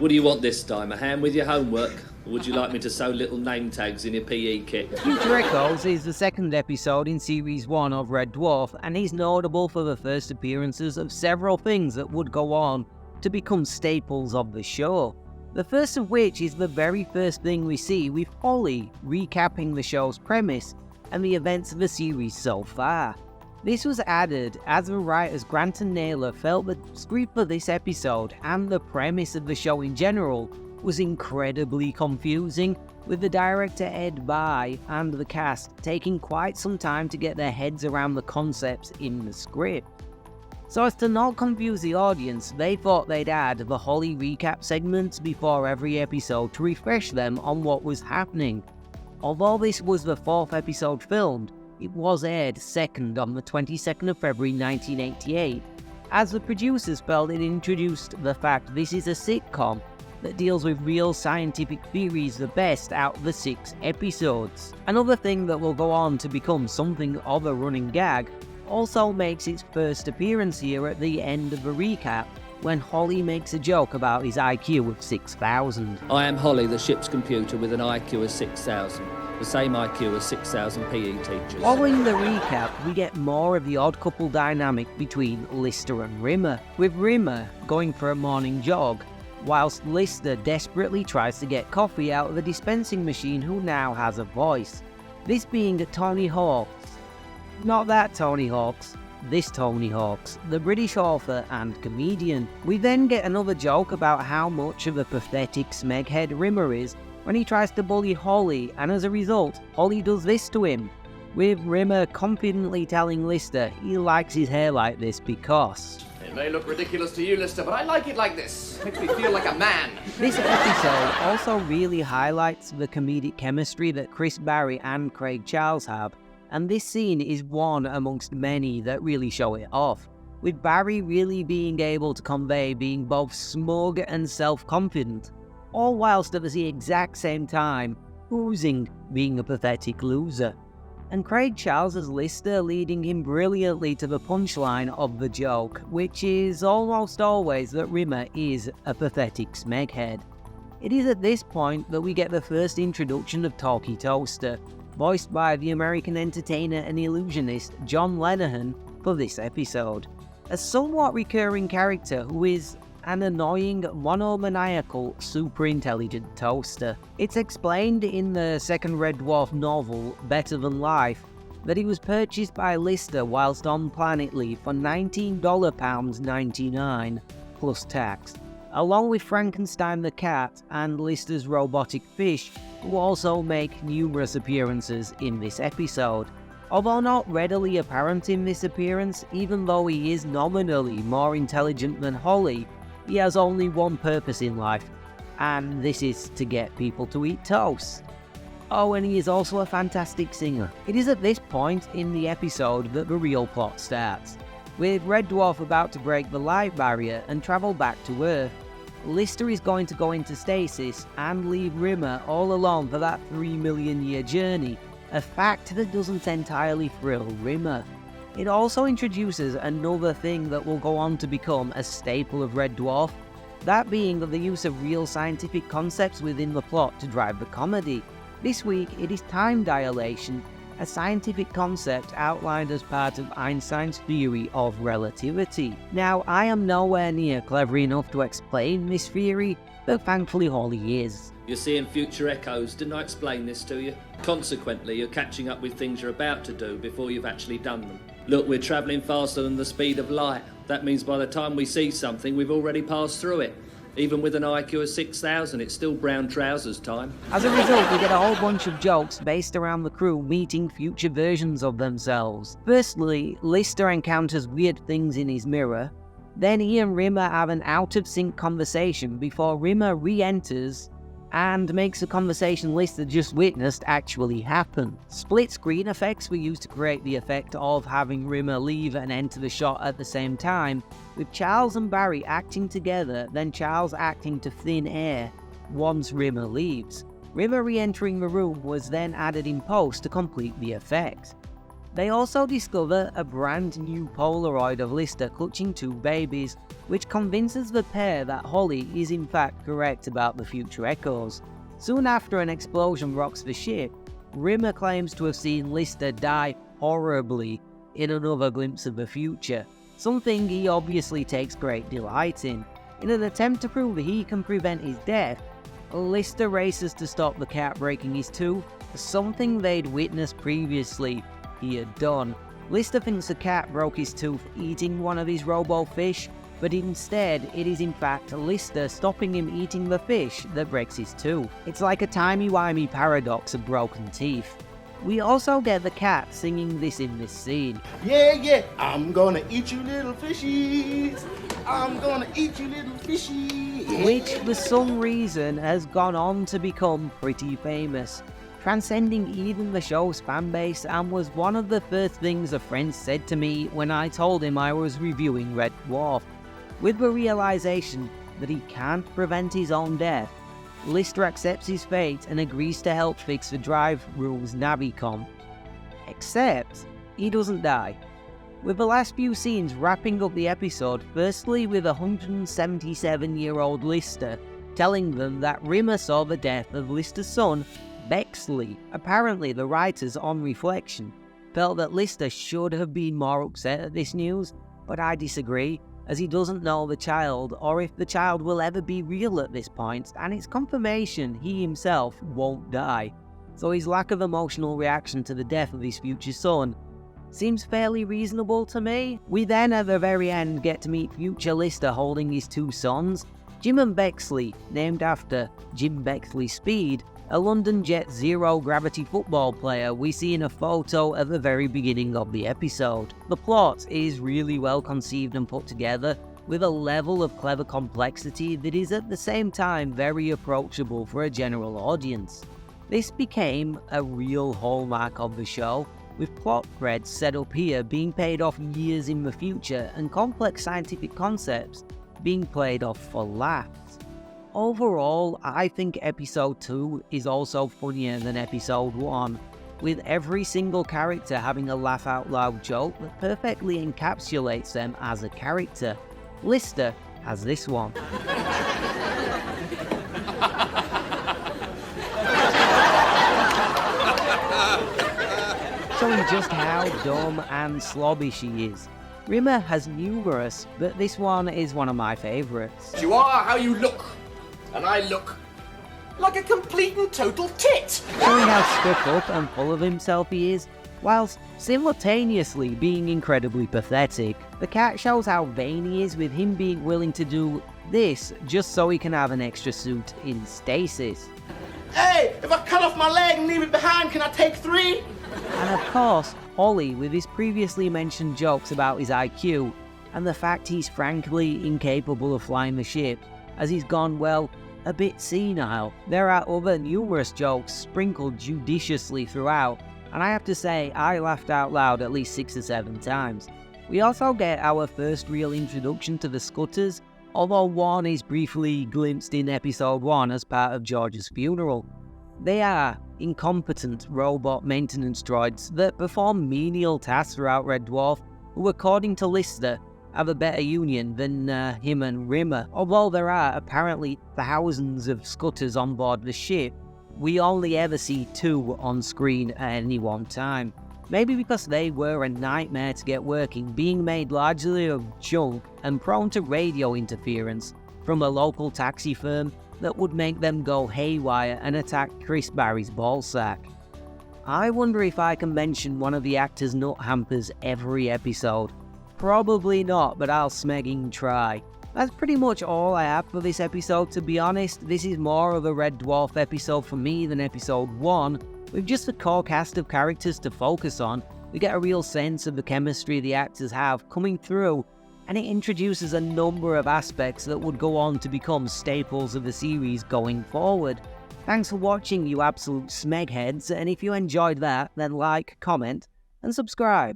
What do you want this time, a hand with your homework? Or would you like me to sew little name tags in your PE kit? Future Echoes is the second episode in Series 1 of Red Dwarf, and is notable for the first appearances of several things that would go on to become staples of the show. The first of which is the very first thing we see, with Holly recapping the show's premise and the events of the series so far. This was added as the writers Grant and Naylor felt the script for this episode and the premise of the show in general was incredibly confusing, with the director Ed Bye and the cast taking quite some time to get their heads around the concepts in the script. So as to not confuse the audience, they thought they'd add the Holly recap segments before every episode to refresh them on what was happening. Although this was the fourth episode filmed, it was aired second on the 22nd of February 1988, as the producers felt it introduced the fact this is a sitcom that deals with real scientific theories the best out of the 6 episodes. Another thing that will go on to become something of a running gag also makes its first appearance here at the end of the recap, when Holly makes a joke about his IQ of 6,000. I am Holly, the ship's computer, with an IQ of 6,000. The same IQ as 6,000 PE teachers. Following the recap, we get more of the odd couple dynamic between Lister and Rimmer, with Rimmer going for a morning jog, whilst Lister desperately tries to get coffee out of the dispensing machine, who now has a voice. This being Tony Hawks. Not that Tony Hawks, this Tony Hawks, the British author and comedian. We then get another joke about how much of a pathetic smeghead Rimmer is when he tries to bully Holly, and as a result, Holly does this to him, with Rimmer confidently telling Lister he likes his hair like this because... It may look ridiculous to you, Lister, but I like it like this. Makes me feel like a man. This episode also really highlights the comedic chemistry that Chris Barrie and Craig Charles have, and this scene is one amongst many that really show it off, with Barrie really being able to convey being both smug and self-confident, all whilst at the exact same time oozing being a pathetic loser, and Craig Charles as Lister leading him brilliantly to the punchline of the joke, which is almost always that Rimmer is a pathetic smeghead. It is at this point that we get the first introduction of Talkie Toaster, voiced by the American entertainer and illusionist John Lenihan for this episode, a somewhat recurring character who is an annoying, monomaniacal, super-intelligent toaster. It's explained in the second Red Dwarf novel, Better Than Life, that he was purchased by Lister whilst on planet leave for £19.99 plus tax, along with Frankenstein the cat and Lister's robotic fish, who also make numerous appearances in this episode. Although not readily apparent in this appearance, even though he is nominally more intelligent than Holly, he has only one purpose in life, and this is to get people to eat toast. Oh, and he is also a fantastic singer. It is at this point in the episode that the real plot starts, with Red Dwarf about to break the light barrier and travel back to Earth. Lister is going to go into stasis and leave Rimmer all alone for that 3 million year journey, a fact that doesn't entirely thrill Rimmer. It also introduces another thing that will go on to become a staple of Red Dwarf, that being the use of real scientific concepts within the plot to drive the comedy. This week it is time dilation, a scientific concept outlined as part of Einstein's theory of relativity. Now, I am nowhere near clever enough to explain this theory, but thankfully Holly is. You're seeing future echoes, didn't I explain this to you? Consequently, you're catching up with things you're about to do before you've actually done them. Look, we're travelling faster than the speed of light. That means by the time we see something, we've already passed through it. Even with an IQ of 6,000, it's still brown trousers time. As a result, we get a whole bunch of jokes based around the crew meeting future versions of themselves. Firstly, Lister encounters weird things in his mirror. Then he and Rimmer have an out-of-sync conversation before Rimmer re-enters and makes a conversation Lister just witnessed actually happen. Split screen effects were used to create the effect of having Rimmer leave and enter the shot at the same time, with Charles and Barrie acting together, then Charles acting to thin air once Rimmer leaves. Rimmer re-entering the room was then added in post to complete the effect. They also discover a brand new Polaroid of Lister clutching 2 babies, which convinces the pair that Holly is in fact correct about the future echoes. Soon after an explosion rocks the ship, Rimmer claims to have seen Lister die horribly in another glimpse of the future, something he obviously takes great delight in. In an attempt to prove that he can prevent his death, Lister races to stop the cat breaking his tooth, something they'd witnessed previously he had done. Lister thinks the cat broke his tooth eating one of his robo-fish, but instead it is in fact Lister stopping him eating the fish that breaks his tooth. It's like a timey-wimey paradox of broken teeth. We also get the cat singing this in this scene. Yeah, yeah, I'm gonna eat you little fishies. I'm gonna eat you little fishies. Which for some reason has gone on to become pretty famous, transcending even the show's fanbase, and was one of the first things a friend said to me when I told him I was reviewing Red Dwarf. With the realization that he can't prevent his own death, Lister accepts his fate and agrees to help fix the Drive Rules Navicom. Except, he doesn't die. With the last few scenes wrapping up the episode, firstly with 177-year-old Lister telling them that Rimmer saw the death of Lister's son, Bexley. Apparently the writers, on reflection, felt that Lister should have been more upset at this news, but I disagree, as he doesn't know the child or if the child will ever be real at this point, and it's confirmation he himself won't die. So his lack of emotional reaction to the death of his future son seems fairly reasonable to me. We then at the very end get to meet future Lister holding his 2 sons, Jim and Bexley, named after Jim Bexley Speed, a London Jet zero-gravity football player we see in a photo at the very beginning of the episode. The plot is really well conceived and put together, with a level of clever complexity that is at the same time very approachable for a general audience. This became a real hallmark of the show, with plot threads set up here being paid off years in the future and complex scientific concepts being played off for laughs. Overall, I think episode 2 is also funnier than episode 1, with every single character having a laugh out loud joke that perfectly encapsulates them as a character. Lister has this one. Showing just how dumb and slobbish he is. Rimmer has numerous, but this one is one of my favourites. You are how you look, and I look like a complete and total tit. Showing how stuck up and full of himself he is, whilst simultaneously being incredibly pathetic. The cat shows how vain he is, with him being willing to do this just so he can have an extra suit in stasis. Hey, if I cut off my leg and leave it behind, can I take 3? And of course, Ollie with his previously mentioned jokes about his IQ, and the fact he's frankly incapable of flying the ship, as he's gone, well, a bit senile. There are other numerous jokes sprinkled judiciously throughout, and I have to say I laughed out loud at least 6 or 7 times. We also get our first real introduction to the Skutters, although one is briefly glimpsed in episode 1 as part of George's funeral. They are incompetent robot maintenance droids that perform menial tasks throughout Red Dwarf, who according to Lister have a better union than him and Rimmer. Although there are apparently thousands of Skutters on board the ship, we only ever see 2 on screen at any one time. Maybe because they were a nightmare to get working, being made largely of junk and prone to radio interference from a local taxi firm that would make them go haywire and attack Chris Barry's ballsack. I wonder if I can mention one of the actors' nut hampers every episode. Probably not, but I'll smegging try. That's pretty much all I have for this episode, to be honest. This is more of a Red Dwarf episode for me than episode 1. With just a core cast of characters to focus on, we get a real sense of the chemistry the actors have coming through, and it introduces a number of aspects that would go on to become staples of the series going forward. Thanks for watching, you absolute smegheads, and if you enjoyed that, then like, comment, and subscribe.